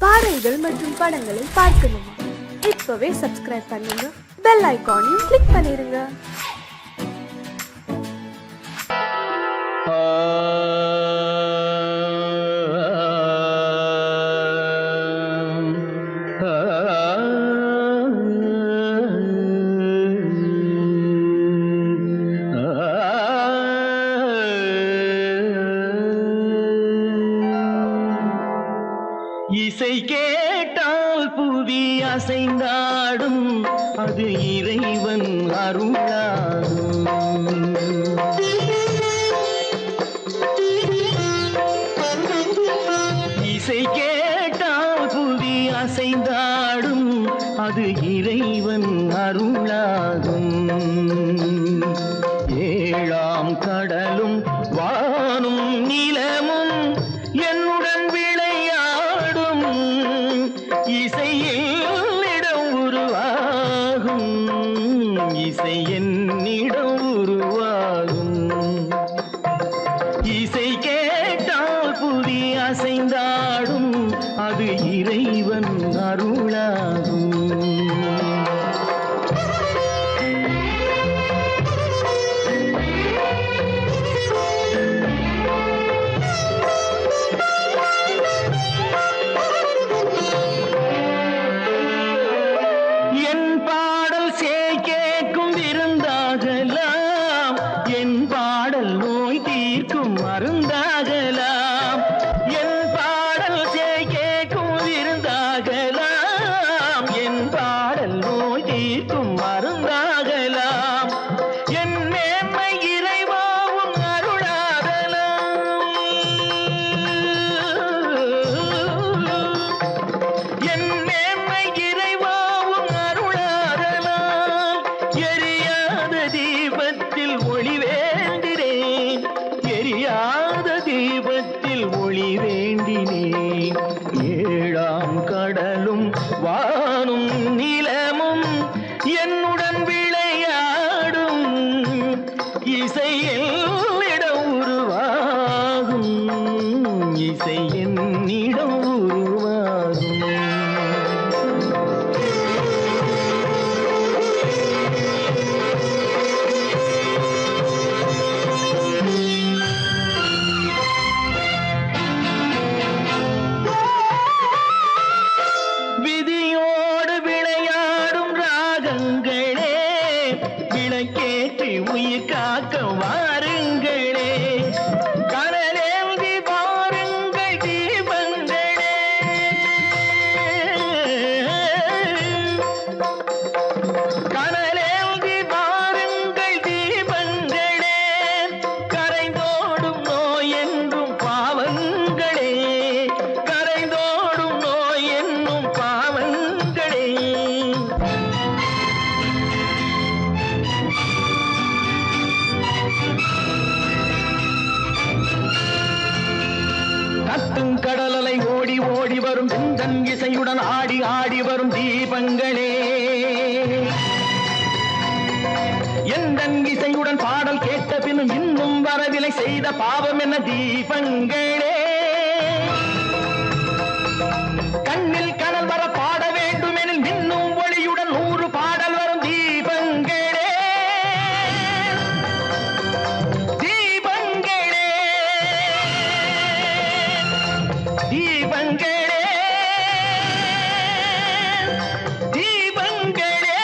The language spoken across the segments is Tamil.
பாடல்கள் மற்றும் படங்களை பார்க்கணுமா? இப்பவே சப்ஸ்கிரைப் பண்ணுங்க, பெல் ஐகானையும் கிளிக் பண்ணிருங்க. இசை கேட்டால் புவி அசைந்தாடும், அது இறைவன் அருளாடும். இசை கேட்டால் புவி அசைந்தாடும், அது இறைவன் அருளாகும். ஏழாம் கடலும் வானும் நிலமும் என்னுடன் விளையாடும், இசையில் இடம் உருவாகும், இசை என்னிடம் உருவாகும். இசை கேட்டால் புவி அசைந்தாடும், அது இறைவன் அருளாகும். மருந்தாகலாம் என் பாடல் கேட்கும் விருந்தாகலாம், என் பாடல் நோய் தீர்க்கும் மருந்தாகலாம், என் மேன்மை இறைவாவும் அருளாகலாம், என் மேன்மை இறைவாவும் அருளாகலாம். எரியாத தீபத்தில் ஒளி வேண்டினேன், எரியாத தீபத்தில் ஒளி வேண்டினேன். ஏழாம் கடலும் வானும் நிலமும் என்னுடன் விளையாடும், இசையில் இடம் உருவாகும், இசை என்னிடம் உருவாகும். விதியோடு விளையாடும் ராகங்களே, விளக்கேற்றி உயிர் காக்க வாருங்களே, கடலேந்தி வாருங்கள் தீபங்களே, கடலேந்தி வாருங்கள் தீபங்களே, கரைந்தோடும் நோய் என்றும் பாவங்களே, கரைந்தோடும் நோய் என்னும் பாவங்களே. கத்தும் கடலலை ஓடி ஓடி வரும் சிந்தன் இசையுடன் ஆடி ஆடி வரும் தீபங்களே, எந்தன் இசையுடன் பாடல் கேட்ட பின்னும் இன்னும் வரவில்லை செய்த பாவம் என்ன தீபங்களே. கண்ணில் கனல் வர பாட வேண்டும் எனில் மின்னும் ஒளியுடன் 100 பாடல் வரும் தீபங்களே, தீபங்களே, தீபங்களே, தீபங்களே.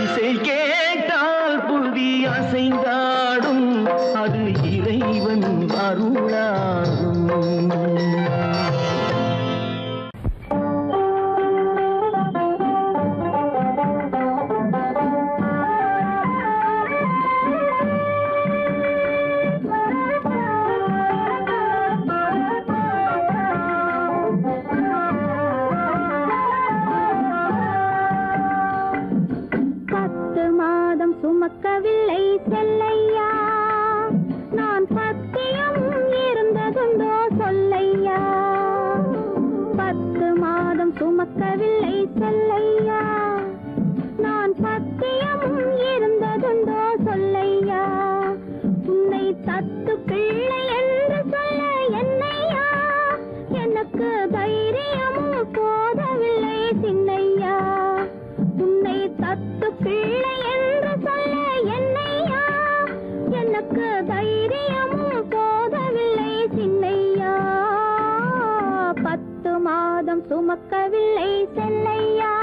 இசை கேட்டால் புவி அசைந்தாடும், அது இறைவன் அருளாகும். சுமக்கவில்லை செல்லையா, நான் பத்தியம் இருந்ததுண்டோ சொல்லையா. 10 மாதம் சுமக்கவில்லை செல்லையா, நான் பத்தியம் இருந்ததுண்டோ சொல்லையா. உன்னை தத்து பிள்ளை என்று சொல்ல என்னையா, எனக்கு தைரியமும் போதவில்லை சின்னையா. உன்னை தத்து பிள்ளை என்று சொல்ல என்னையா, எனக்கு தைரியமும் போதவில்லை சின்னையா. 10 மாதம் சுமக்கவில்லை செல்லையா,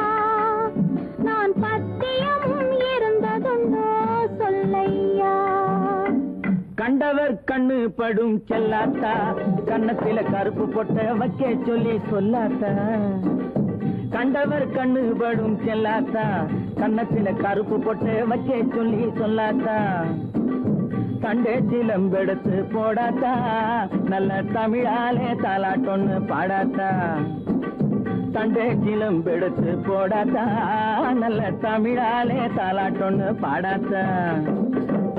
நான் பத்தியம் இருந்ததுண்டோ சொல்லையா. கண்டவர் கண்ணு படும் செல்லாத்தா, கண்ணத்தில கருப்பு பொட்ட வைக்க சொல்லி சொல்லாத்தா. கண்டவர் கண்ணு படும் செல்லாத்தா, கண்ணத்தில கருப்பு பொட்ட வைக்க சொல்லி சொல்லாத்தா. கண்டே சிலம்பெடுத்து போடாத்தா, நல்ல தமிழாலே தாலாட்டொன்னு பாடாத்தா. கண்டே சிலம்பெடுத்து போடாத்தா, நல்ல தமிழாலே தாலாட்டொன்னு பாடாத்தா.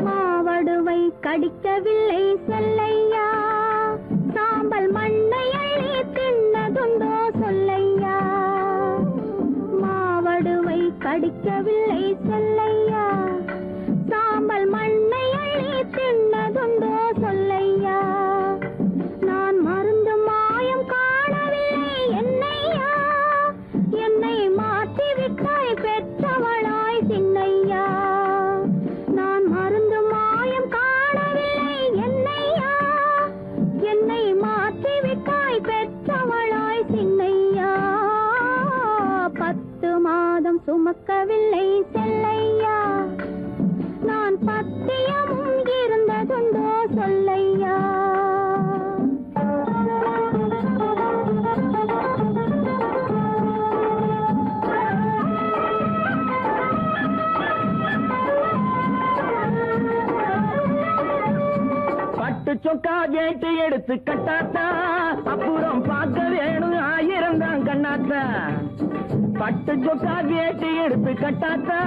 மாவடுவை கடிக்கவில்லை செல்லையா, சாம்பல் மண்ணை அள்ளி தின்னதுண்டோ சொல்லையா. மாவடுவை கடிக்கவில்லை செல்லையா, சாம்பல் மண்ணை அள்ளி தின்னதுண்டோ சொல்லையா. நான் மருந்து மாயம் காணவில்லை என்னையா, என்னை மாற்றிவிட்டாய் பெற்றவளாய் சின்னையா. நான் மருந்து மாயம் காணவில்லை என்னையா, என்னை மாற்றிவிட்டாய் பெற்றவளாய் சின்னையா. 10 மாதம் சுமக்கவில்லை செல்லையா, நான் பத்தியம் இருந்ததுண்டோ சொல்லையா. பட்டு சொக்கா கேட்டு எடுத்து கட்டாத்தா, அப்புறம் பார்க்க வேணும் 1000 தான் கண்ணாத்தா. பட்டு சொக்கா கேட்டு எடுத்து கட்டாத்தா,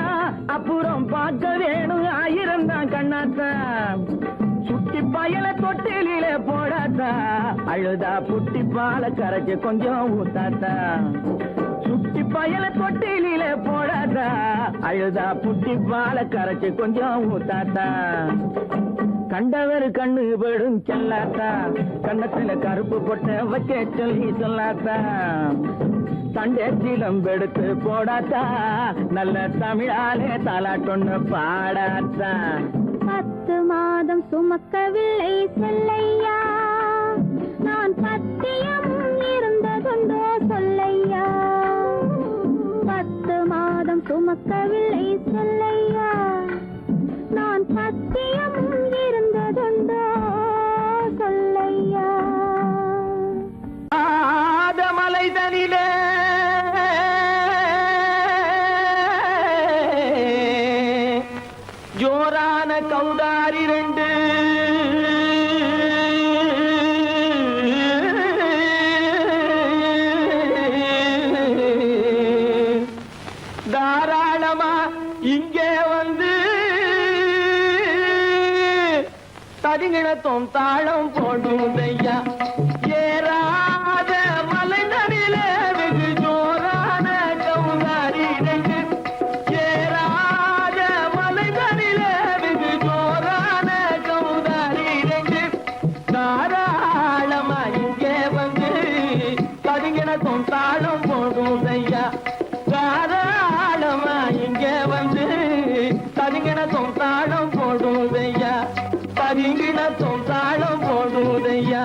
அப்புறம் பார்க்க வேணும் 1000 தான் கண்ணாத்தா. சுட்டி பயல தொட்டில போடாத்தா, அழுதா புட்டி பால கரைச்சு கொஞ்சம் ஊத்தாத்தா. சுட்டி பயல தொட்டில போடாத்தா, அழுதா புட்டி பால கரைச்சு கொஞ்சம் ஊத்தாத்தா. கண்டவர் கண்ணு படும் செல்லாத்தா, கண்ணத்துல கருப்பு பொட்ட வைக்க சொல்லி சொல்லாத்தா. சண்டே சிலம்பெடுத்து போடாத்தா, நல்ல தமிழாலே தாலாட்டொன்னு பாடாத்தா. 10 மாதம் சுமக்கவில்லை செல்லையா, நான் பத்தியம் இருந்ததுண்டோ சொல்லையா. 10 மாதம் சுமக்கவில்லை செல்லையா, நான் பத்தியம் இருந்ததுண்டோ சொல்லையா. மலைதனிலே ஜோரான கௌதாரி 2 தாராளமா இங்கே வந்து தரிங்கிணத்தும் தாளம் போடுதையா. ஏறாத மலைதனிலே வெகு ஜோரான கௌதாரி 2, ஏறாத மலைதனிலே வெகு ஜோரான கௌதாரி 2. தாராளமா இங்கே வந்து தரிங்கிணத்தும் தாளம் போடுதையா. தாராளமா இங்கே வந்து தரிங்கிணத்தும் தாளம் போடுதையா. தரிங்கிணத்தும் தாளம் போடுதையா.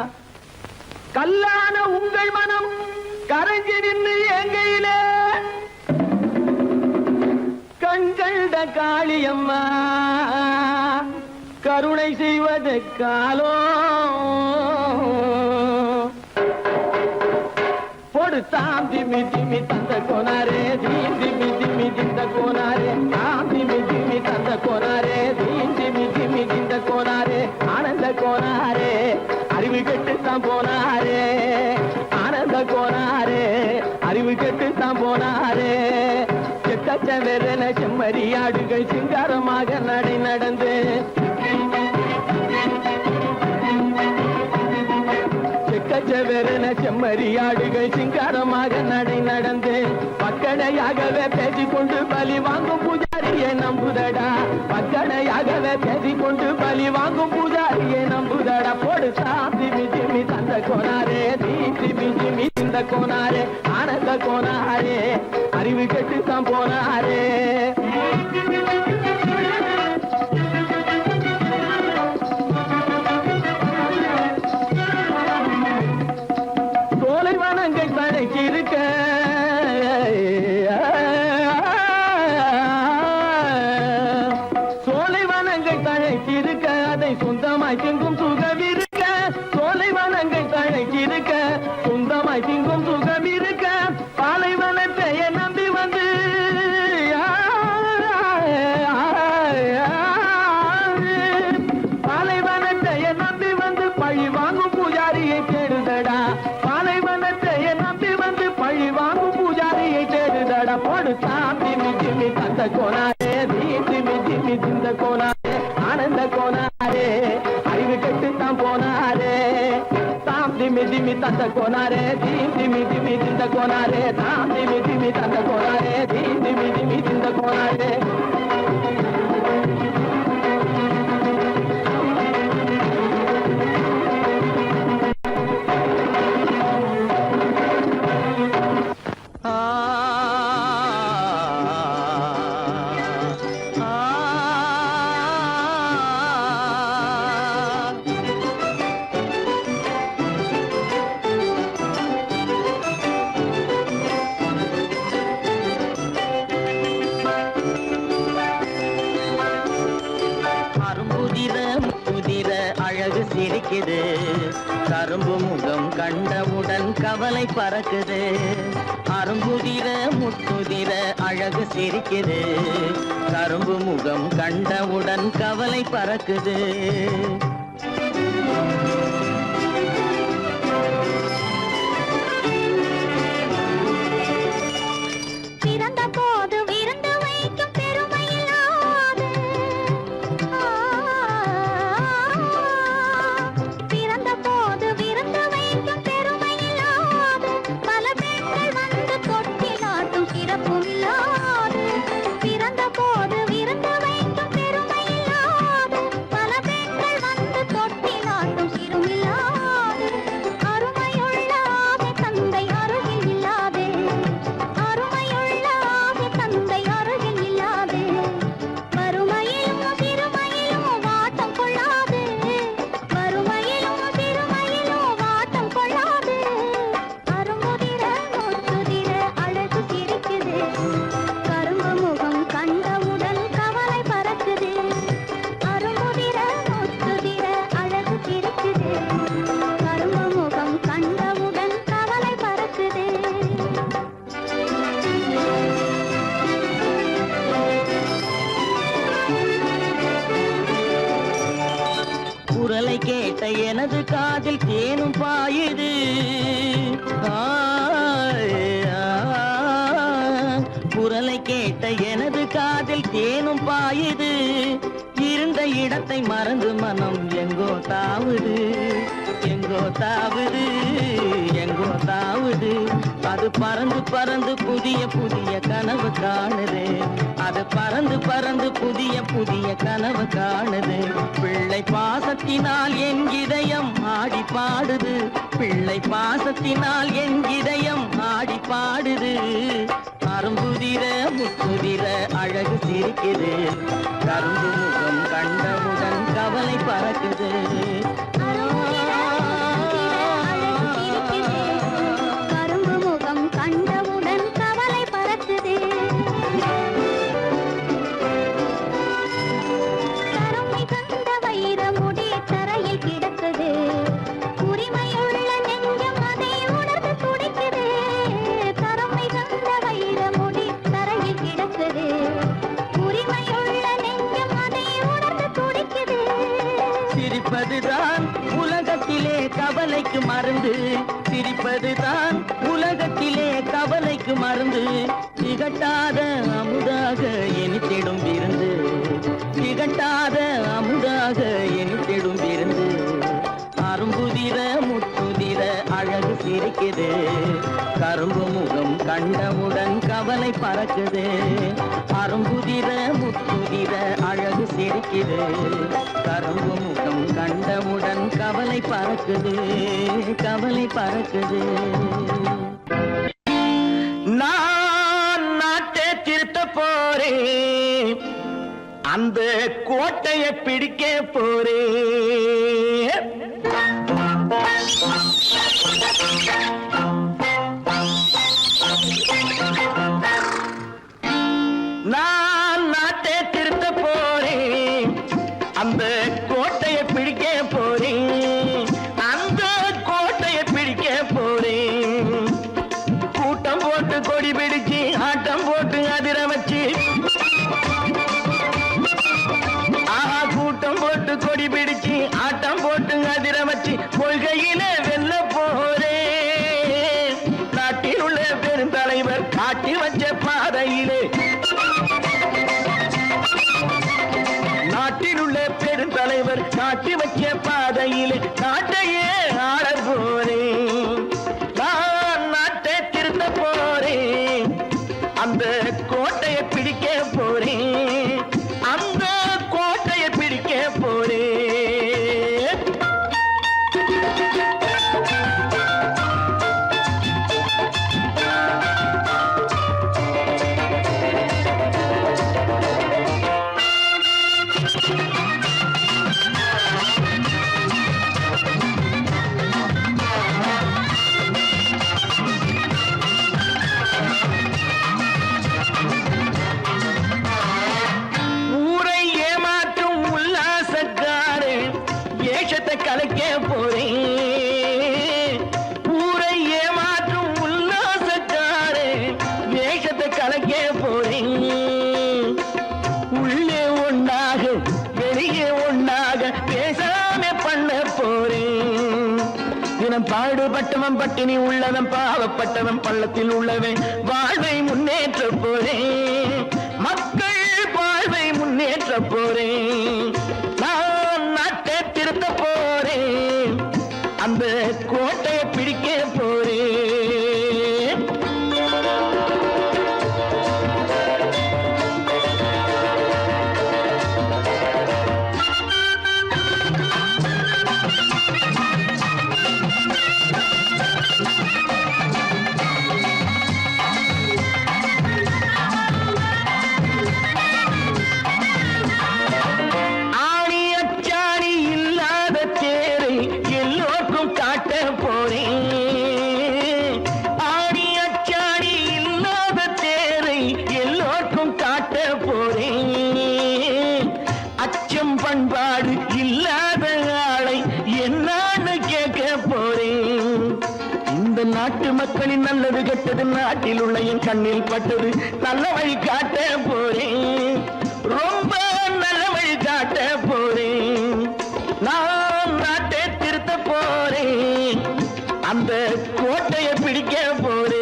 கல்லான உங்கள் மனம் கரைஞ்சி நின்று எங்கையிலே கண்கண்ட காளியம்மா கருணை செய்வது காலோ. பொடு தாம் திமி திமி தந்த கோனாரே, தீம் திமி திமி திந்த கோனாரே, தாம் திமி திமி தந்த கோனாரே, தீம் திமி திமி திந்த கோனாரே. ஆனந்த கோனாரே, அறிவு கெட்டுத்தான் போனாரே. ஆனந்த கோனாரே, அறிவு கெட்டுத்தான் போனாரே. செட்டச்ச வெறன செம்மறியாடுகள் சிங்காரமாக நடை நடந்து செக்கச்சவென செம்மறியாடுகள் சிங்காரமாக நடை நடந்து பக்கடையாகவே பேசிக்கொண்டு பலி வாங்கும் பூஜாரியை நம்புதடா. பக்கடையாகவே பேசிக்கொண்டு பலி வாங்கும் பூஜாரியை நம்புதடா. போடு சாந்தி மிஜிமி தந்த கோனாரே, தீந்தி மிஜிமி இந்த கோனாரே, ஆனந்த கோனாரே, அறிவு கெட்டு தான் போனாரே. சோலைவனங்கள் தழைச்சிருக்க சோலைவனங்கள் தழைச்சிருக்க அதை சொந்தமாய் திங்கும் சுகம் இருக்க. சோலைவனங்கள் தழைச்சிருக்க சொந்தமாய் திங்கும் சுகம் இருக்க. பாலைவனத்தை நம்பி வந்து பாலைவனத்தை நம்பி வந்து பழி வாங்கும் பூஜாரியை தேடுதடா. பாலைவனத்தை நம்பி வந்து பழி வாங்கும் பூஜாரியை தேடுதடா. போடு சாந்தி மிஜிமி தந்த கோனாரே, தீந்தி மிஜிமி திந்த கோனாரே, ஆனந்த கோனாரே, அறிவு கெட்டு தான் போனாரே. சாந்தி மிஜிமி தந்த கோனாரே, தீந்தி மிஜிமி திந்த கோனாரே, சாந்தி மிஜிமி தந்த கோனாரே, தீந்தி மிஜிமி திந்த கோனாரே. சிரிக்குது கரும்பு முகம் கண்டவுடன் கவலை பறக்குது. அரும்புதிர முத்துதிர அழகு சிரிக்குது கரும்பு முகம் கண்டவுடன் கவலை பறக்குது. கேட்ட எனது காதில் தேனும் பாயுது. குரலை கேட்ட எனது காதில் தேனும் பாயுது. இருந்த இடத்தை மறந்து மனம் எங்கோ தாவுது, எங்கோ தாவுது, எங்கோ தாவுது. அது பறந்து பறந்து புதிய புதிய கனவு காணுது. அது பறந்து பறந்து புதிய புதிய கனவு காணுது. பிள்ளை பாசத்தினால் என் இதயம் ஆடி பாடுது. பிள்ளை பாசத்தினால் என் இதயம் ஆடி பாடுது. அரும்புதிர முத்துதிர அழகு சிரிக்குது. கரும்பு முகம் கண்டவுடன் கவலை பறக்குது. கரும்பு முகம் கண்டவுடன் கவலை பறக்குது. கருமை கண்ட வைர முடி தரையில் கிடக்குது. உரிமையுள்ள நெஞ்சம் அதை உணர்ந்து துடிக்குது. கருமை கண்ட வைர முடி தரையில் கிடக்குது. உரிமையுள்ள நெஞ்சம் அதை உணர்ந்து துடிக்குது. சிரிப்பதுதான் உலகத்திலே கவலைக்கு மருந்து. சிரிப்பதுதான் உலகத்திலே கவலைக்கு மருந்து. திகட்டாத அமுதாக இனித்திடும் விருந்து. கட்டாத அமுதாக இனித்திடும் விருந்து அரும்புதிர முத்துதிர அழகு சிரிக்குது கரும்பு முகம் கண்டவுடன் கவலை பறக்குது அரும்புதிர முத்துதிர அழகு சிரிக்குது கரும்பு முகம் கண்டவுடன் கவலை பறக்குது கவலை பறக்குது நான் நாட்டை திருத்த போறேன் அந்த கோட்டையை பிடிக்க போறேன் நான் நாட்டை திருத்த போறேன் அந்த கோட்டையை பிடிக்க போறேன் அந்த கோட்டையை பிடிக்க போறேன் கூட்டம் போட்டு கொடி பிடிச்சு ஆட்டம் போட்டு அதிர வச்சு கூட்டம் போட்டு கொடி பிடிச்சு ஆட்டம் போட்டு அதிர வச்சு கொள்கையில வெல்ல போறேன் நாட்டில் உள்ள பெருந்தலைவர் காட்டி வச்ச பாதையிலே நாட்டில் உள்ள பெருந்தலைவர் காட்டி வச்ச பாதையிலே நாட்டையே ஆள போறேன் நான் நாட்டை திருத்த போறேன் அந்த கோட்டையை பிடிக்க போறேன் அந்த கோட்டையை பிடிக்க போறேன் கலைக்க போறேன் ஊரை ஏமாற்றும் உல்லாசக்காரே வேஷத்தை கலைக்க போறேன் உள்ளே ஒன்னாக வெளியே ஒன்னாக பேசாம பண்ண போறேன் தினம் பாடுபட்டவன் பட்டினி உள்ளவன் பாவப்பட்டவன் பள்ளத்தில் உள்ளவன் வாழ்வை முன்னேற்ற போறேன் மக்கள் வாழ்வை முன்னேற்ற போறேன் நான் நாட்டை திருத்த போறேன் அந்த கோட்டையை பிடிக்க போறேன் பண்பாடு இல்லாத ஆளை என்னான்னு கேட்க போறேன் இந்த நாட்டு மக்களின் நல்லது கெட்டது நாட்டில் உள்ள என் கண்ணில் பட்டது நல்ல வழி காட்ட போறேன் ரொம்ப நல்ல வழி காட்ட போறேன் நான் நாட்டை திருத்த போறேன் அந்த கோட்டையை பிடிக்க போறேன்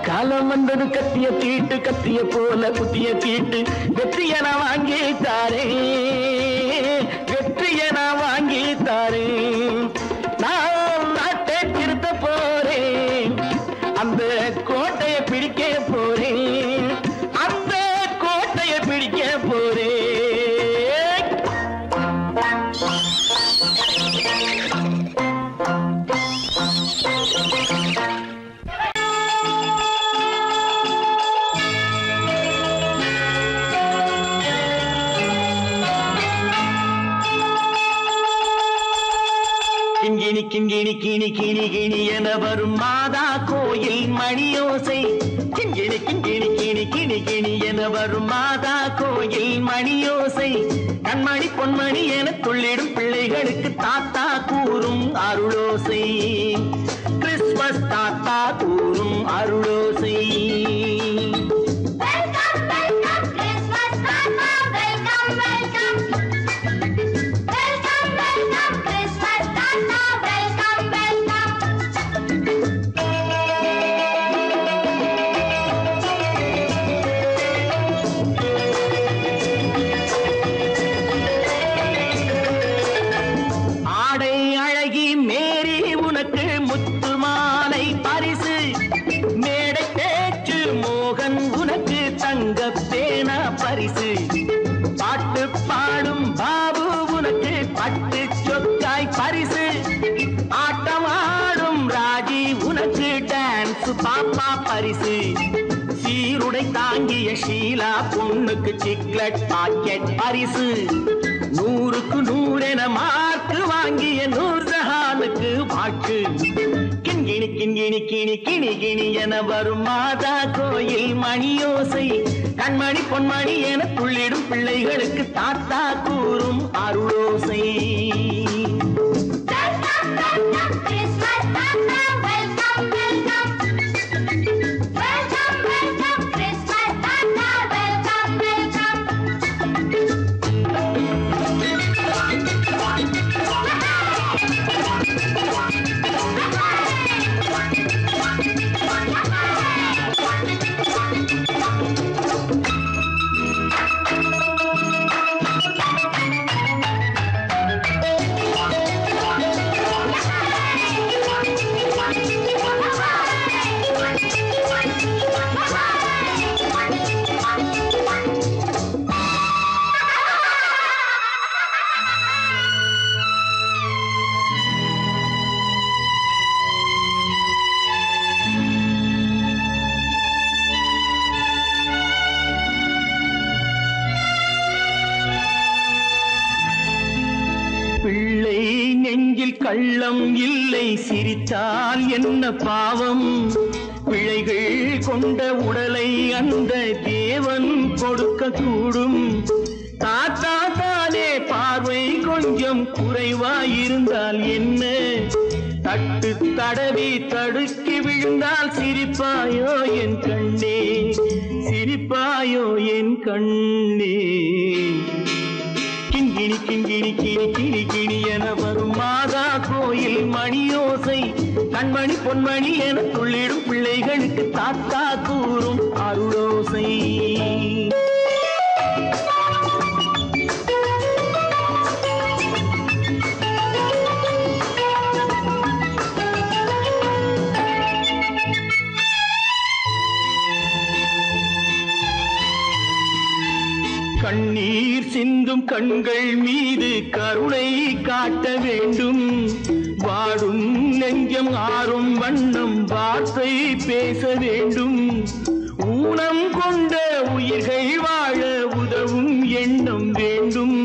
காலம் வந்தது கத்திய தீட்டு கத்திய போல குத்திய தீட்டு வெற்றிய நான் வாங்கி தாரே வெற்றிய நான் வாங்கி தாரே நான் நாட்டை திருத்த போறேன் அந்த கோட்டையை பிடிக்க போறேன் அந்த கோட்டையை பிடிக்க போறேன் கிண்கிணி கிணி கிணி கிணி என வரும் மாதா கோயில் மணியோசை. கிண்கிணி கிண்கிணி கிணி கிணி கிணி என வரும் மாதா கோயில் மணியோசை. கண்மணி பொன்மணி என துள்ளிடும் பிள்ளைகளுக்கு தாத்தா கூறும் அருளோசை. கிறிஸ்துமஸ் தாத்தா கூறும் அருளோசை. பாட்டு பாடும் பாபு உனக்கு பட்டு சொக்காய் பரிசு. ஆட்டமாடும் ராஜி உனக்கு டான்ஸ் பாப்பா பரிசு. சீருடை தாங்கிய ஷீலா பொண்ணுக்கு சிக்லெட் பாக்கெட் பரிசு. 100க்கு 100 என மார்க்கு வாங்கிய நூர்ஜஹானுக்கு வாக்கு. கிண்கிணி கிண்கிணி கிணி கிணி கிணி என வரும் மாதா கோயில் மணியோசை. கண்மணி பொன்மணி என துள்ளிடும் பிள்ளைகளுக்கு தாத்தா கூறும் அருளோசை. பிள்ளை நெஞ்சில் கள்ளம் இல்லை, சிரித்தால் என்ன பாவம். பிழைகள் கொண்ட உடலை அந்த தேவன் கொடுக்க கூடும். தாத்தா தானே பார்வை கொஞ்சம் குறைவாயிருந்தால் என்ன? தட்டு தடவி தடுக்கி விழுந்தால் சிரிப்பாயோ என் கண்ணே, சிரிப்பாயோ என் கண்ணே. கிண்கிணி கிண்கிணி கிணி கிணி கிணி என வரும் மாதா கோயில் மணியோசை. கண்மணி பொன்மணி என துள்ளிடும் பிள்ளைகளுக்கு தாத்தா கூறும் அருளோசை. கண்ணீர் சிந்தும் கண்கள் மீது கருணை காட்ட வேண்டும். வாடும் நெஞ்சம் ஆறும் வண்ணம் வார்த்தை பேச வேண்டும். ஊனம் கொண்ட உயிர்கள் வாழ உதவும் எண்ணம் வேண்டும்.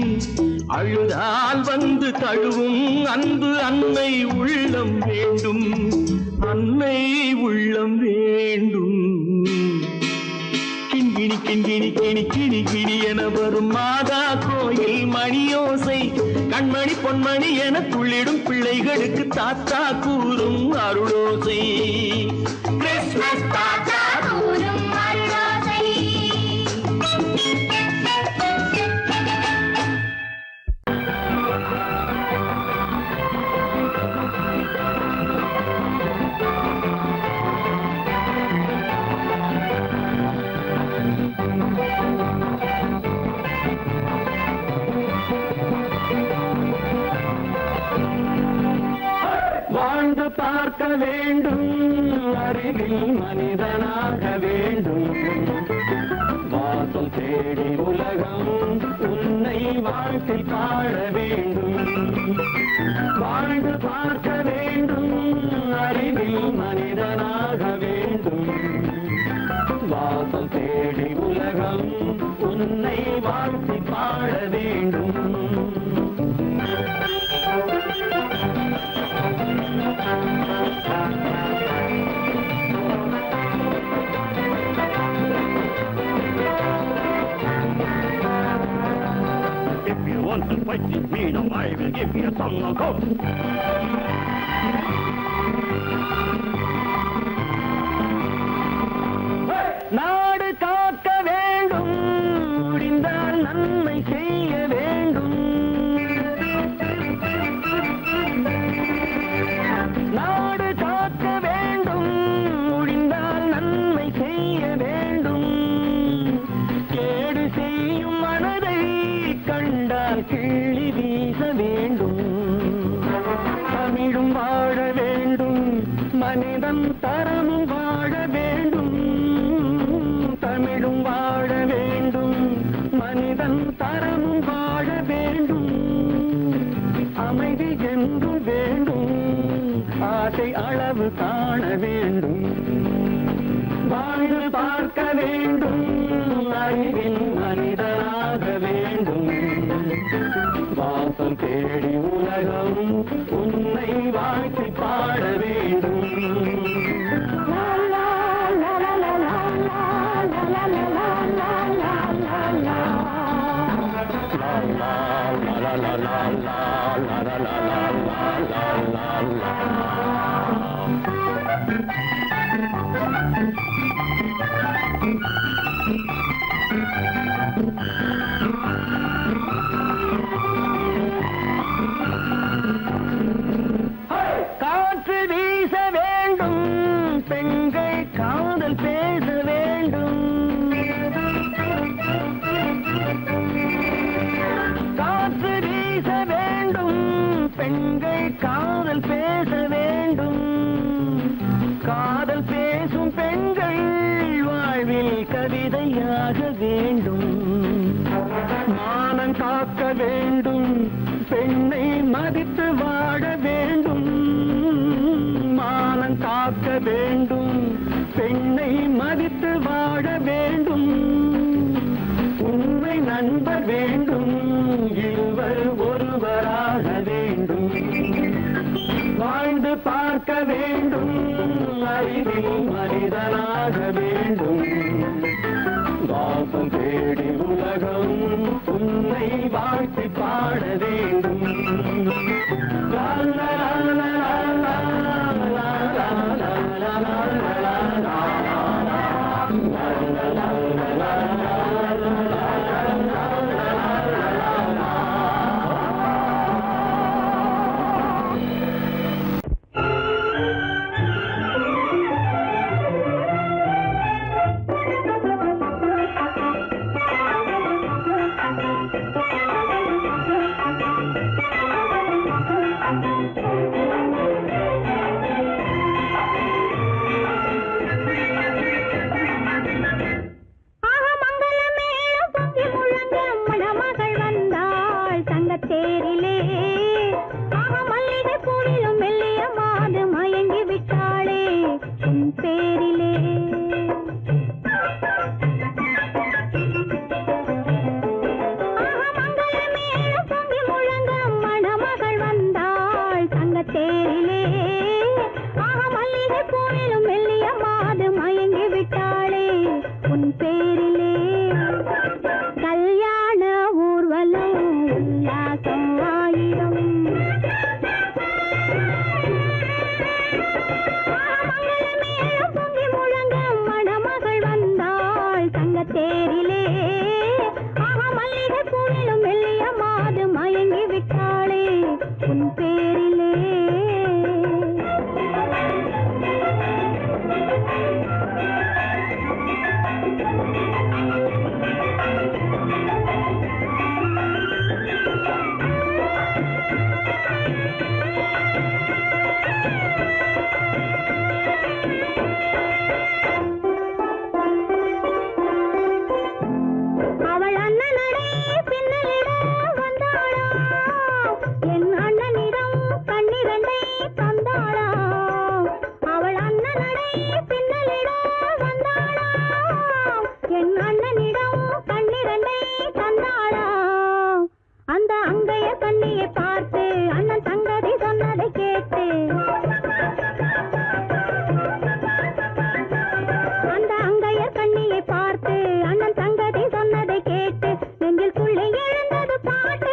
அழுதால் வந்து தழுவும் அன்பு அன்னை உள்ளம் வேண்டும், அன்னை உள்ளம் வேண்டும். கிண்கிணி கிண்கிணி கிணி கிணி கிணி என வரும் மாதா கோயில் மணியோசை. கண்மணி பொன்மணி என துள்ளிடும் பிள்ளைகளுக்கு தாத்தா கூறும் அருளோசை. கிறிஸ்துமஸ் தாத்தா கூறும் அருளோசை. வாழ்ந்து பார்க்க வேண்டும், அறிவில் மனிதனாக வேண்டும். வாசல் தேடி உலகம் உன்னை வாழ்த்தி பாட வேண்டும். வாழ்ந்து பார்க்க வேண்டும், அறிவில் மனிதனாக வேண்டும். வாசல் தேடி உலகம் உன்னை வாழ்த்தி பாட வேண்டும். If you want to fight with me, now I will give you some knockout. நாடு காக்க வேண்டும், முடிந்தால் நன்மை செய்ய வேண்டும். நாடு காக்க வேண்டும், முடிந்தால் நன்மை செய்ய வேண்டும். கேடு செய்யும் மனதை கண்டால் கிள்ளி வீச வேண்டும். தமிழும் வாழ வேண்டும், மனிதன் தரமும் வாழ வேண்டும். தமிழும் வாழ வேண்டும், மனிதன் தரமும் வாழ வேண்டும். அமைதி என்றும் வேண்டும், ஆசை அளவு காண வேண்டும். வாழ்ந்து பார்க்க வேண்டும், அறிவின் மனிதனாக வேண்டும். வாசம் தேடி உலகம் உன்னை வாழ்த்தி பாட வேண்டும். காற்று வீச வேண்டும், பெண்கள் காதல் பேச வேண்டும். காற்று வீச வேண்டும், பெண்கள் காதல் பேச வேண்டும். காதல் பேசும் பெண்கள் வாழ்வில் கவிதையாக வேண்டும். மானம் காக்க வேண்டும், பெண்ணை மதித்து வாழ வேண்டும். மானம் காக்க வேண்டும், பெண்ணை மதித்து வாழ வேண்டும். உண்மை நண்பர் வேண்டும், இருவர் ஒருவராக வேண்டும். வாழ்ந்து பார்க்க வேண்டும், அறிவில் மனிதனாக வேண்டும். வாசம் தேடி உலகம் உன்னை வாழ்த்தி பாட வேண்டும். லா லா லா லா லா லா லா லா லா லா. பார்த்து அண்ணன் தங்கதி சொன்னதை கேட்டு நெஞ்சிற்குள்ளே எழுந்தது பாட்டு.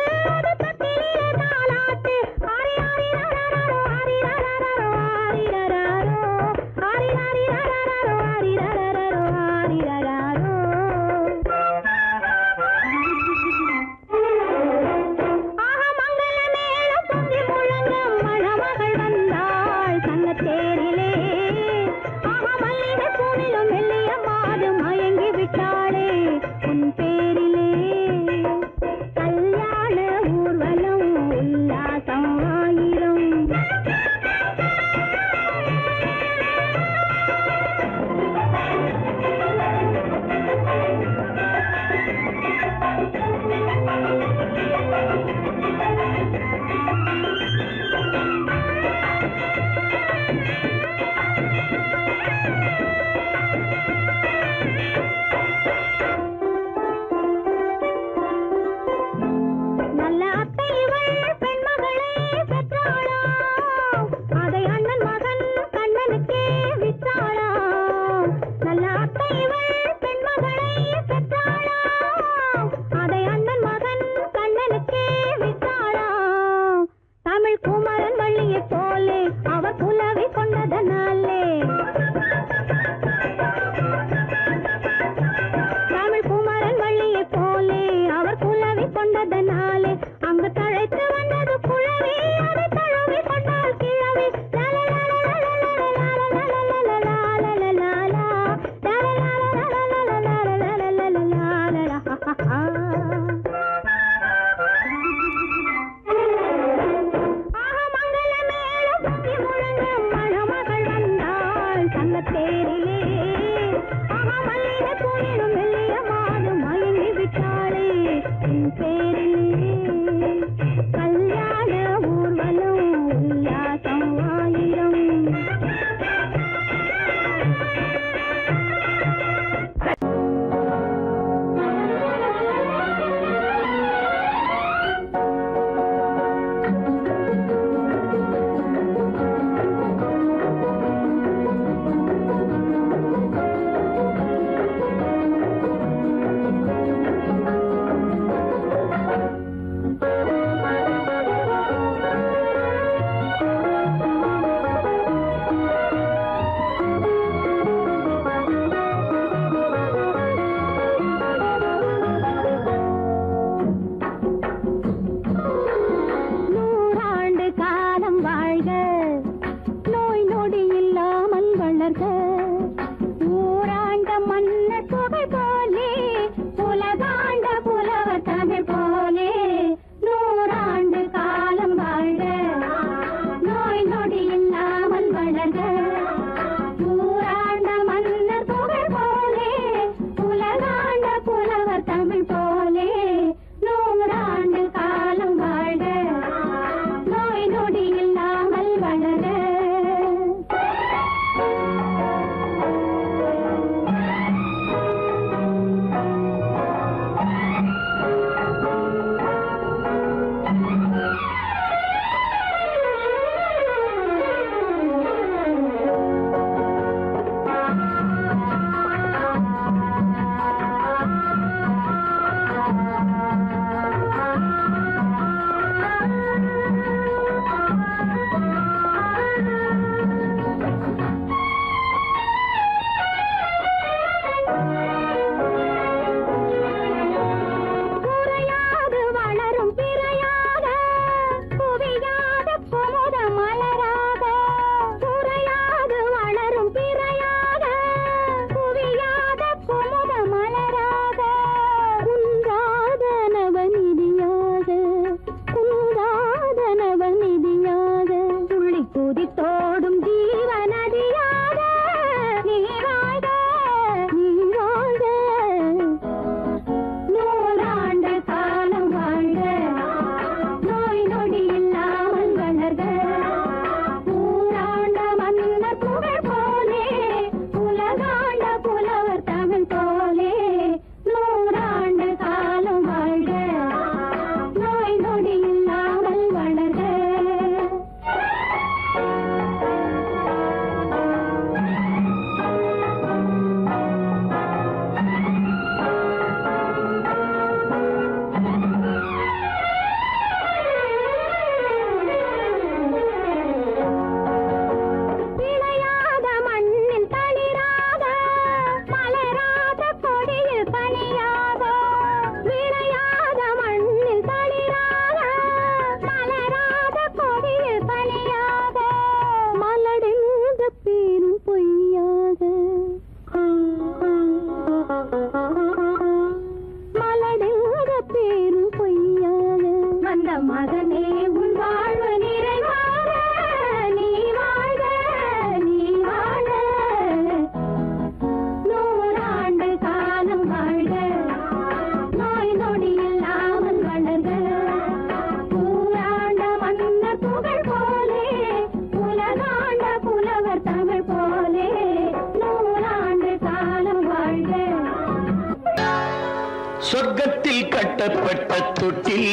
அதனாலே அங்கு தழைத்து வந்தது குழவி அதை தழுவி கொண்டால் கிழவி மணமகள் வந்தாள் தங்கத்தேரிலே போயிடும் வெள்ளிய மாதம் மயங்கி விட்டாளே என் பேரிலே கல்யாண ஊர்வலம் உல்லாசம் ஆயிரம் சொர்க்கத்தில் கட்டப்பட்ட தொட்டில்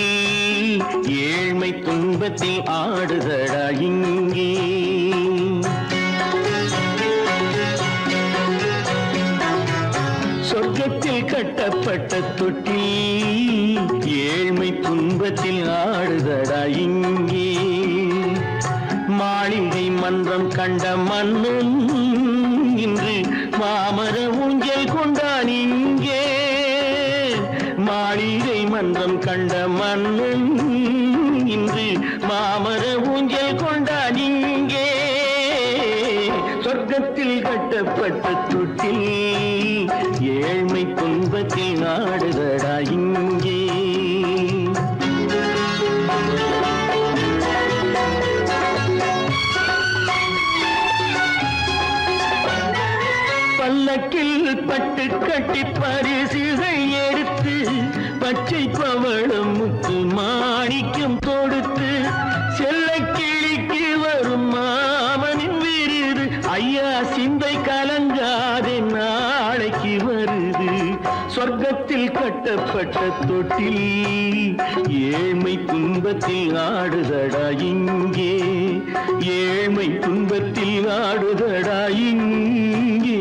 ஏழ்மை துன்பத்தில் ஆடுதடா இங்கே. சொர்க்கத்தில் கட்டப்பட்ட தொட்டில் ஏழ்மை துன்பத்தில் ஆடுதடா இங்கே. மாளிகை மன்றம் கண்ட மன்னன் இன்று மாமர ஊஞ்சல் கொண்டான் இங்கே. மாளிகை மன்றம் கண்ட மன்னன் இன்று மாமர ஊஞ்சல் கொண்டான் இங்கே. சொர்க்கத்தில் கட்டப்பட்ட தொட்டில் ஏழ்மை துன்பத்தில் நாடுதடா இங்கே. பல்லக்கில் பட்டு கட்டி பரிசுகள் எடுத்து பச்சை பவளம் முத்து மாணிக்கம் கொடுத்து செல்ல கிளிக்கு வரும் மாமனின் விருது. ஐயா சிந்தை கலங்காதே நாளைக்கு வருது. சொர்க்கத்தில் கட்டப்பட்ட தொட்டில் ஏழ்மை துன்பத்தில் ஆடுதடா இங்கே. ஏழ்மை துன்பத்தில் ஆடுதடா இங்கே.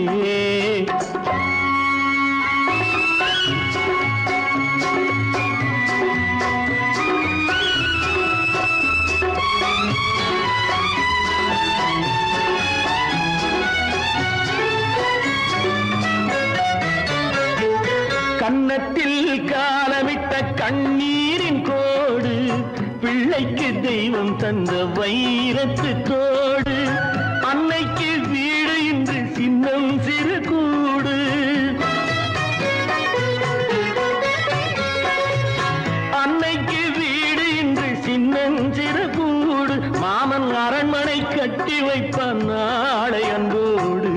கன்னத்தில் காலமிட்ட கண்ணீரின் கோடு பிள்ளைக்கு தெய்வம் தந்த வைரத்து தோடு. அன்னைக்கு வீடு இன்று சின்னம் சிறு கூடு. அன்னைக்கு வீடு இன்று சின்னம் சிறு கூடு. மாமன் அரண்மனை கட்டி வைப்பான் நாளை அன்போடு.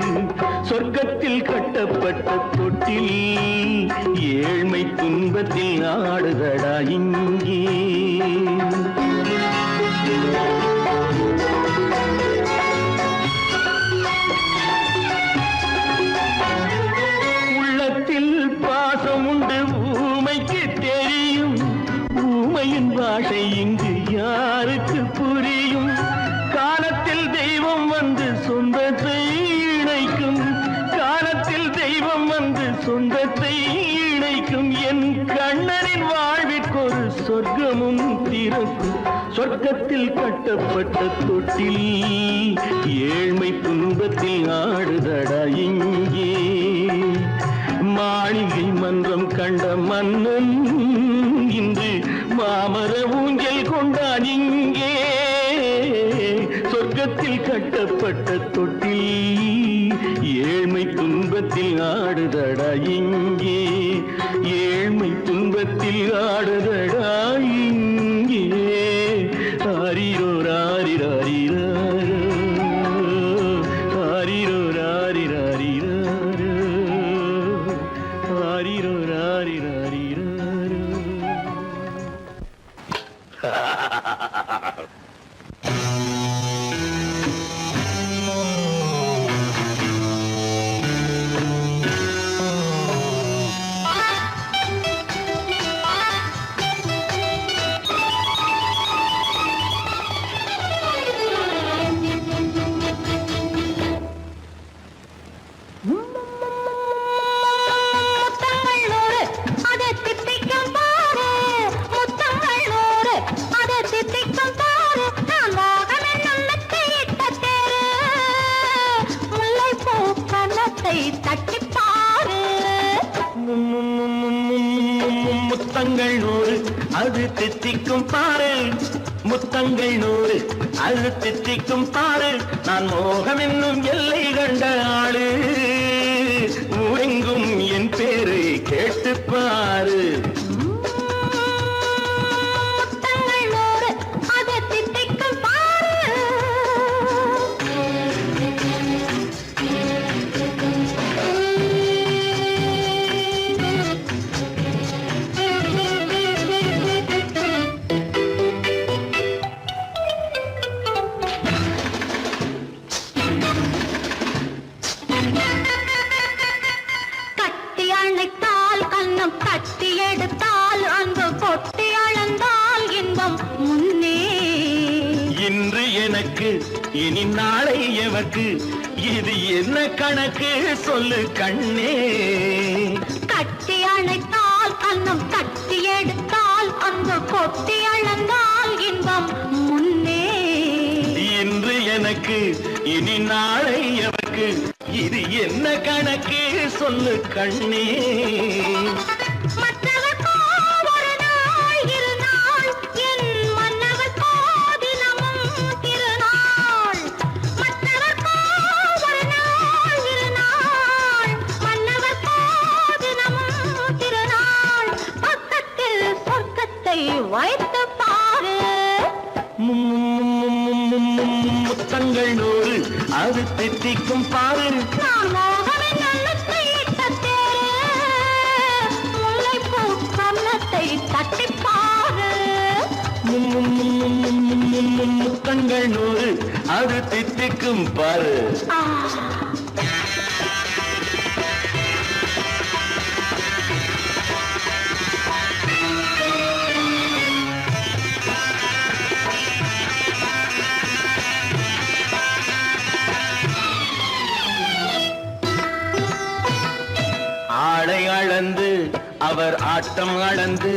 சொர்க்கத்தில் கட்டப்பட்ட தொட்டில் ஏழ்மை துன்பத்தில் ஆடுதடா இங்கே. உள்ளத்தில் பாசம் உண்டு ஊமைக்கு தெரியும். ஊமையின் பாஷை இங்கு யாருக்கு புரியும்? காலத்தில் தெய்வம் வந்து சொந்தத்தை இணைக்கும். காலத்தில் தெய்வம் வந்து சொந்தத்தை இணைக்கும். என் கண்ணனின் வாழ்விற்கொரு சொர்க்கமும் திறக்கும். சொர்க்கத்தில் கட்டப்பட்ட தொட்டில் ஏழ்மை துன்பத்தில் ஆடுதடா இங்கே. மாளிகை மன்றம் கண்ட மன்னன் இன்று மாமர ஊஞ்சல் கொண்டான் இங்கே. சொர்க்கத்தில் கட்டப்பட்ட தொட்டில் ஏழ்மை துன்பத்தில் ஆடுதடா இங்கே. ஏழ்மை துன்பத்தில் ஆடுதடா இங்கே. ஆரிரோ ராரிராரிரோ ஆரிரோ ராரிராரிரோ ஆரிரோ ராரிராரிரோ. முத்தங்கள் 100 அது தித்திக்கும் பாரு. முத்தங்கள் 100 அது தித்திக்கும் பாரு. நான் மோகம் என்னும் எல்லை கண்ட ஆளு. ஊரெங்கும் என் பேரை கேட்டு பாரு. இன்று எனக்கு இனி நாளை எவர்க்கு இது என்ன கணக்கு சொல்லு கண்ணே. கட்டி அணைத்தால் கண்ணம் கட்டி எடுத்தால் அங்கு கொட்டி அளந்தால் இன்பம் முன்னே. இன்று எனக்கு இனி நாளை எவர்க்கு இது என்ன கணக்கு சொல்லு கண்ணே. மற்றவர்க்கோ ஒரு நாள் கன்னத்தை வைத்து பாரு. முத்தங்கள் 100 அது தித்திக்கும் பாரு. நான் மோகனின் கன்னத்தை இட்ட தேரு, முல்லைப்பூ கன்னத்தை தட்டி பாரு. முத்தங்கள் 100 அது தித்திக்கும் பாரு. ஆளை அளந்து அவர் ஆட்டம் அளந்து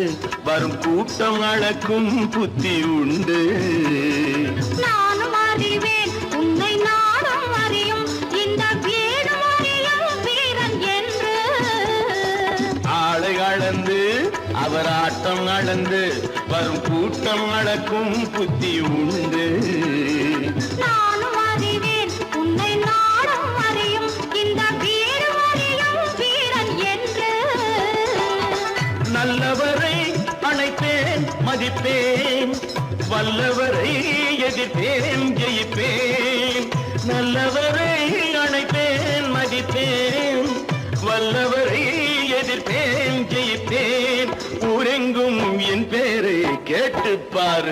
வரும் கூட்டம் அளக்கும் புத்தி உண்டு. நானும் அறிவேன் உன்னை நானும் அறியும் இந்த வீடு அறியும் வீரன் என்று. ஆளை அளந்து அவர் ஆட்டம் அளந்து வரும் கூட்டம் அளக்கும் புத்தி உண்டு. நானும் அறிவேன் உன்னை நானும் அறியும் இந்த வீடு அறியும் வீரன் என்று. நல்லவரை அணைப்பேன் மதிப்பேன், வல்லவரை எதிர்ப்பேன் ஜெயிப்பேன். நல்லவரை அணைப்பேன் மதிப்பேன், வல்லவரை எதிர்ப்பேன் ஜெயிப்பேன். ஊரெங்கும் என் பேரை கேட்டுப்பார்.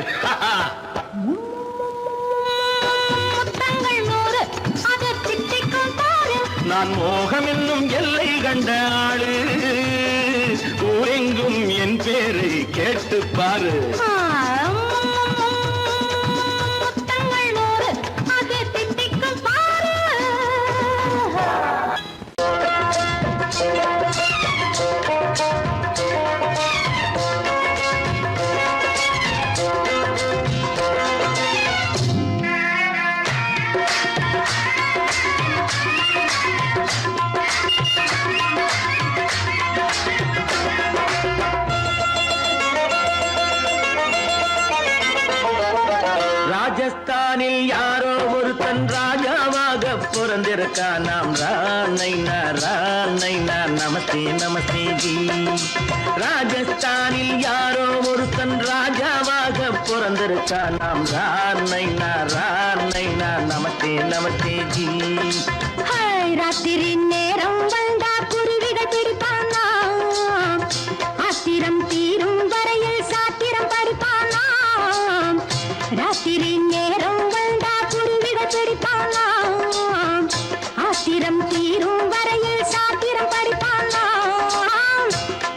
முத்தங்கள் 100 அது தித்திக்கும் பாரு. நான் மோகம் என்னும் எல்லை கண்ட ஆளு, ஊரெங்கும் என் பேரை கேட்டுப்பாரு. முத்தங்கள் 100 அது தித்திக்கும் பாரு. ராஜஸ்தானில் யாரோ ஒருத்தன் ராஜாவாக பிறந்திருக்கான். நாம் ராணைனா ராணைனா நமஸ்தே நமஸ்தே ஜி. ராஜஸ்தானில் யாரோ ஒருத்தன் ராஜாவாக பிறந்திருக்கான். நாம் ராணைனா ராணைனா நமஸ்தே நமஸ்தே ஜி. ராத்திரி நேரம் வந்தா குருவிகள் பிடிப்பானா, ஆத்திரம் தீரும் வரையில் சாத்திரம் படிப்பானா. ராத்திரி நேரம் வந்தா குருவிகள் பிடிப்பானா, ஆத்திரம் தீரும் வரையில் சாத்திரம் படிப்பானா.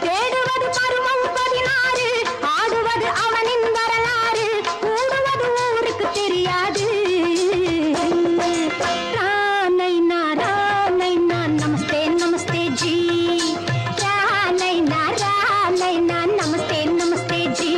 தேடுவது பருவம் 16, ஆடுவது அவனின் வரலாறு, கூடுவது ஊருக்கு தெரியாது. ராணைனா ராணைனா நமஸ்தே நமஸ்தே ஜி. ராணைனா ராணைனா நமஸ்தே நமஸ்தே ஜி.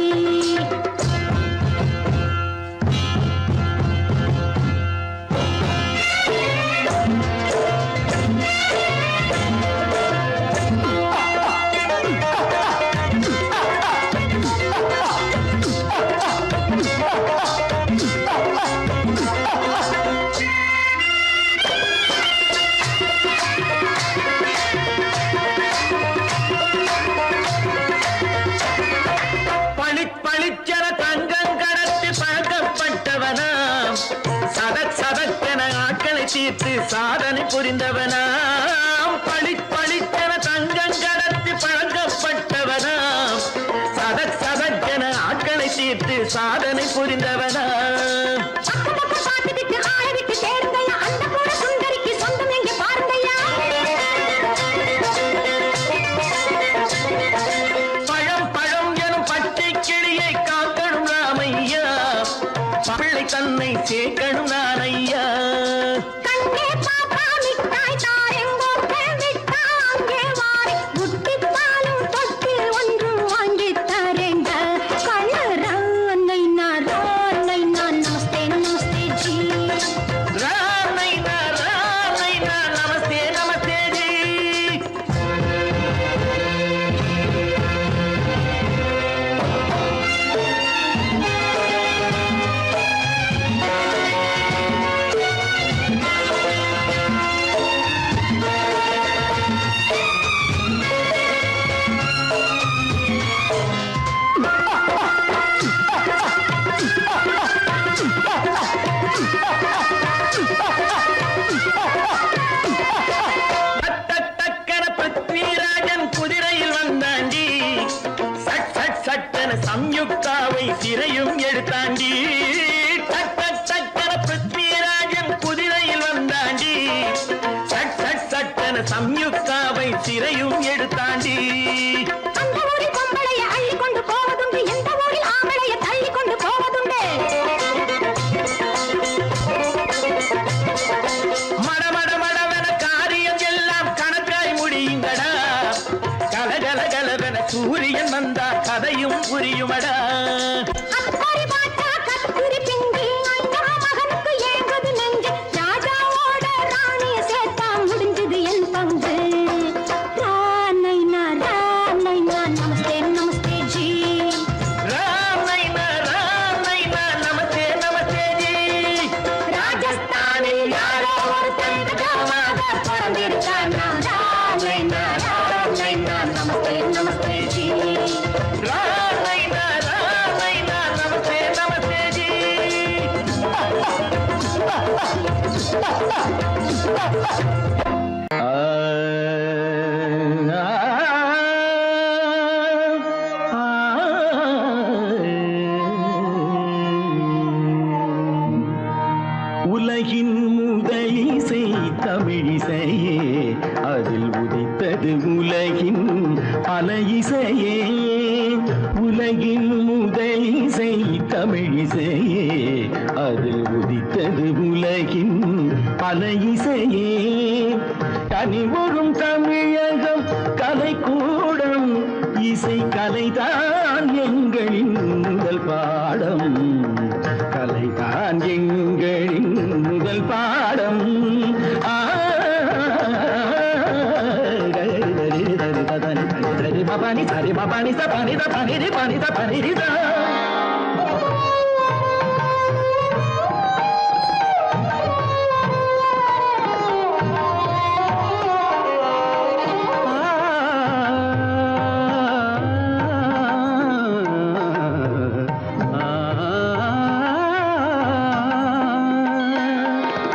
பளிச்சென தங்கம் கடத்தி பழக்கப்பட்டவனாம், சதக்கென ஆட்களை தீர்த்து சாதனை புரிந்தவனாம். பளிச்சென தங்கம் கடத்தி பழக்கப்பட்டவனாம், சதக்கென ஆட்களை தீர்த்து சாதனை புரிந்தவனாம். பாட்டுவிட்டு ஆழவிட்டு தேடுங்கய்யா, அந்த கூட சுந்தரிக்கு சொந்தம் எங்கே பாருங்கய்யா. பழம் எனும் பச்சை கிளியை காக்கணும் ராமையா, பிள்ளை தன்னை சேர்க்கணும் நான் ஐயா. கண்ணே பாப்பா மிட்டாய் தாரெங்கோ கேள்விட்டா அங்கே வாரி, புட்டி பாலும் தொட்டு ஒன்று வாங்கி தரேங்க. கண்ணு ராணைனா ராணைனா நமஸ்தே நமஸ்தே ஜி. ராமைனா ராமைனா நமஸ்தே நமஸ்தே ஜி. சம்யுக்தாவை சிறையும் எடுத்தாண்டி டக் டக் டக்கன பிருத்விராஜன் குதிரையில் வந்தாண்டி சட் சட் சட்டன சம்யுக்தாவை சிறையும் எடுத்தாண்டி அந்த ஊரில் பொம்பளைய அள்ளி கொண்டு போவதுண்டு எந்த ஊரில் ஆம்பளைய தள்ளி கொண்டு போவதுண்டு மட மட மடவென காரியம் எல்லாம் கணக்காய் முடியுங்கடா கலகல கலவென சூரியன் வந்தா கதையும் புரியுமடா அக்கறை பார்த்தா கத்திரி பிஞ்சு அண்ணா மகனுக்கு ஏங்குது நெஞ்சு ராஜாவோட ராணிய சேர்த்தா முடிஞ்சது என் பங்கு ராமைனா நமஸ்தே நமஸ்தே ஜி ராம் நைனா நமஸ்தே நமஸ்தே ஜி ராஜஸ்தானில் யாரோ ஒருத்தன் ராஜாவாக பிறந்திருக்கானா ராமைனா நமஸ்தே நமஸ்தே ஜி ராம் நைனா நமஸ்தே நமஸ்தே ஜி உலகின் முதலிசை தமிழிசையே அதில் உதித்தது உலகின் பல இசையே உலகின் முதலிசை தமிழிசையே அதில் உதித்தது உலகின் பல இசையே கனிவரும் தமிழகம் கலைக்கூடம் இசை கலைதான் எங்களின் முதல் பாடம் கலைதான் எங்களின் முதல் பாடம் பபானி சரி பபானி சபானி தபானி ரி பானி தபானி ரி சா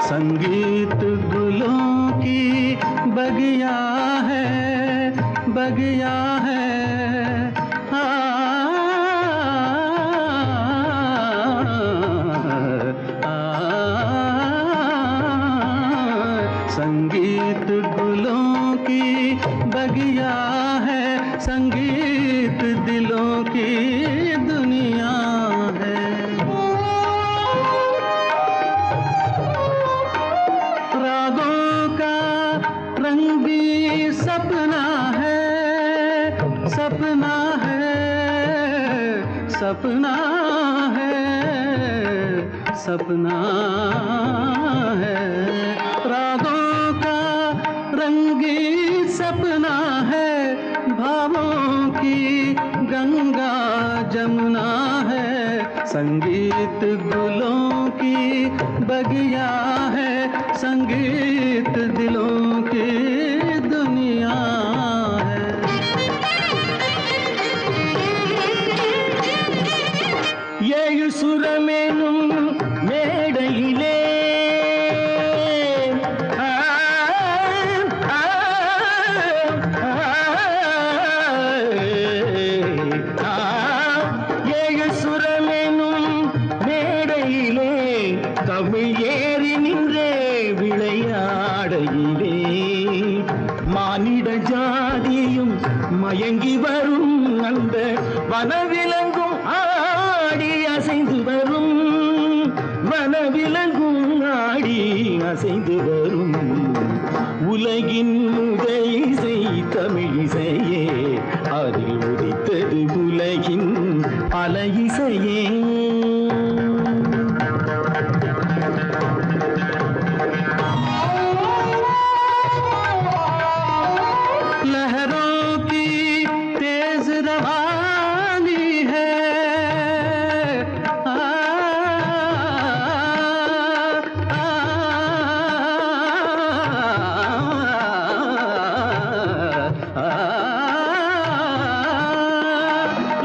संगीत गुलों की बगिया है संगीत गुलों की बगिया है संगीत दिलों की दुनिया है रागों का रंगी सपना है सपना है सपना है सपना है रागों का रंगी सपना है भावों की गंगा जमुना है संगीत गुलों की बगिया है संगीत दिलों की दुनिया है ஏழு சுரமேனும் மேடையிலே ஏழு சுரமேனும் மேடையிலே தமிழ் ஏறி நின்றே விளையாடையிலே மானிட ஜாதியும் மயங்கி வரும் அந்த வனவிலங்கும் ஆடி அசைந்து வரும் வனவிலங்கும் ஆடி அசைந்து வரும் உலகின் முதல் இசை தமிழிசையே அதில் உதித்தது உலகின் பல இசையே लहरों की तेज रवानी है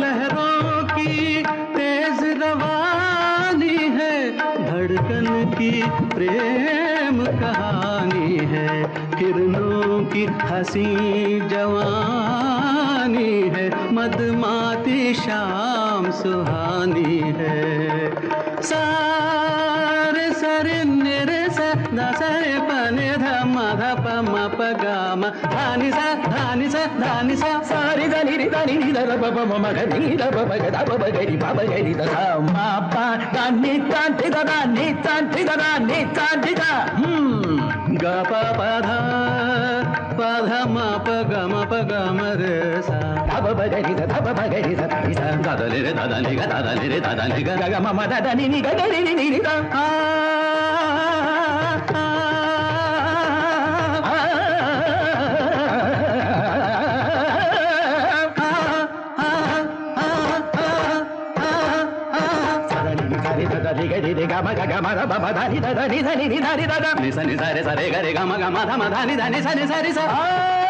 लहरों की तेज रवानी है धड़कन की प्रेम कहानी है किरणों की हंसी जवानी है मदमाती शाम सुहानी है सारे सरे निरे सा दसरे पने धम धप म प ग म धानी सा धानी सा धानी सा సారి దని రి దని ని ద బ బ మ మ గ ని ద బ బ గ ద బ బ గ రి బ బ గ రి ద స మ ప ద ని త టి ద ద ని త టి ద ద ని త టి ద ग प प ध प ध म प ग म प ग म रे सा ద బ బ గ రి ద ద బ బ గ రి ద ని స दा दा रे दा दा नि ग दा दा रे दा दा नि ग గ గ మ మ ద ద ని ని గ గ రి ని ని రి ద आ नि सा नि सा रे सा रे ग रे ग म ग म ध म ध नि ध नि सा रे सा